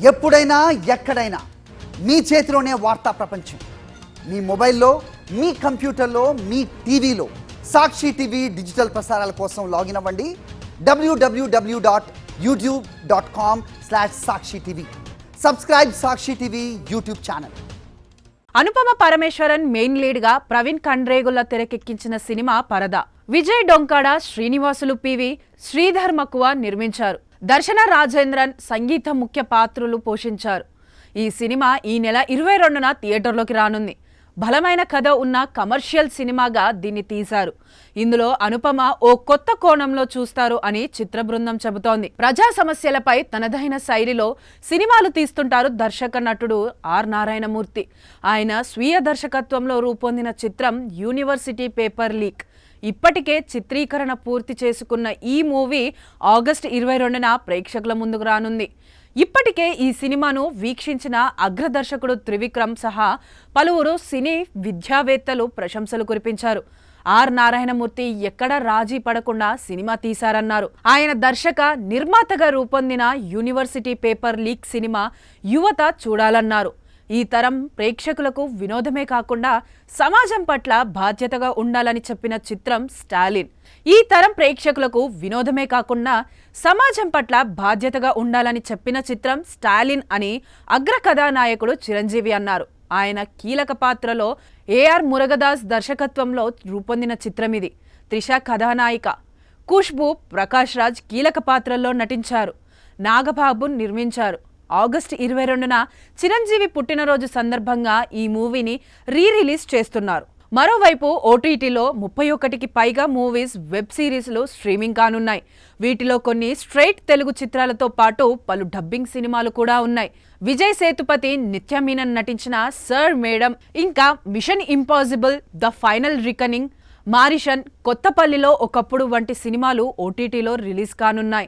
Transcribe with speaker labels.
Speaker 1: ఎప్పుడైనా ఎక్కడైనా మీ చేతిలోనే వార్తా ప్రపంచం. మీ మొబైల్లో, మీ కంప్యూటర్లో, మీ టీవీలో సాక్షి టీవీ డిజిటల్ ప్రసారాల కోసం లాగిన్ అవ్వండి www.youtube.com/sakshi tv. Subscribe Sakshi TV YouTube channel.
Speaker 2: Anupama Parameswaran main lead గా ప్రవీణ్ కండ్రేగుల తెరకెక్కించిన సినిమా పరదా. విజయ్ డొంకాడ, శ్రీనివాసులు పివి, శ్రీధర్ మక్కువ నిర్మించారు. దర్శన రాజేంద్రన్ సంగీత ముఖ్య పాత్రలు పోషించారు. ఈ సినిమా ఈ నెల 22న థియేటర్లోకి రానుంది. బలమైన కథ ఉన్న కమర్షియల్ సినిమాగా దీన్ని తీశారు. ఇందులో అనుపమ ఓ కొత్త కోణంలో చూస్తారు అని చిత్ర బృందం చెబుతోంది. ప్రజా సమస్యలపై తనదైన శైలిలో సినిమాలు తీస్తుంటారు దర్శక నటుడు ఆర్ నారాయణమూర్తి. ఆయన స్వీయ దర్శకత్వంలో రూపొందిన చిత్రం యూనివర్సిటీ పేపర్ లీక్. ఇప్పటికే చిత్రీకరణ పూర్తి చేసుకున్న ఈ మూవీ ఆగస్టు 22న ప్రేక్షకుల ముందుకు రానుంది. ఇప్పటికే ఈ సినిమాను వీక్షించిన అగ్రదర్శకుడు త్రివిక్రమ్ సహా పలువురు సినీ విద్యావేత్తలు ప్రశంసలు కురిపించారు. ఆర్ నారాయణమూర్తి ఎక్కడ రాజీ పడకుండా సినిమా తీశారన్నారు. ఆయన దర్శక నిర్మాతగా రూపొందిన యూనివర్సిటీ పేపర్ లీక్ సినిమా యువత చూడాలన్నారు. ఈ తరం ప్రేక్షకులకు వినోదమే కాకుండా సమాజం పట్ల బాధ్యతగా ఉండాలని చెప్పిన చిత్రం స్టాలిన్. ఈ తరం ప్రేక్షకులకు వినోదమే కాకుండా సమాజం పట్ల బాధ్యతగా ఉండాలని చెప్పిన చిత్రం స్టాలిన్ అని అగ్ర కథానాయకుడు చిరంజీవి అన్నారు. ఆయన కీలక పాత్రలో ఏఆర్ మురుగదాస్ దర్శకత్వంలో రూపొందిన చిత్రం ఇది. త్రిష కథానాయిక, ఖుష్బూ, ప్రకాష్ రాజ్ కీలక పాత్రల్లో నటించారు. నాగబాబు నిర్మించారు. ఆగస్టు 22న చిరంజీవి పుట్టినరోజు సందర్భంగా ఈ మూవీని రిలీజ్ చేస్తున్నారు. మరోవైపు ఓటీటీలో 31కి పైగా మూవీస్, వెబ్ సిరీస్లు స్ట్రీమింగ్ కానున్నాయి. వీటిలో కొన్ని స్ట్రైట్ తెలుగు చిత్రాలతో పాటు పలు డబ్బింగ్ సినిమాలు కూడా ఉన్నాయి. విజయ్ సేతుపతి, నిత్య మీనన్ నటించిన సర్ మేడం, ఇంకా mission impossible, the final reckoning, Maareesan, కొత్తపల్లిలో ఒకప్పుడు వంటి సినిమాలు ఓటీటీలో రిలీజ్ కానున్నాయి.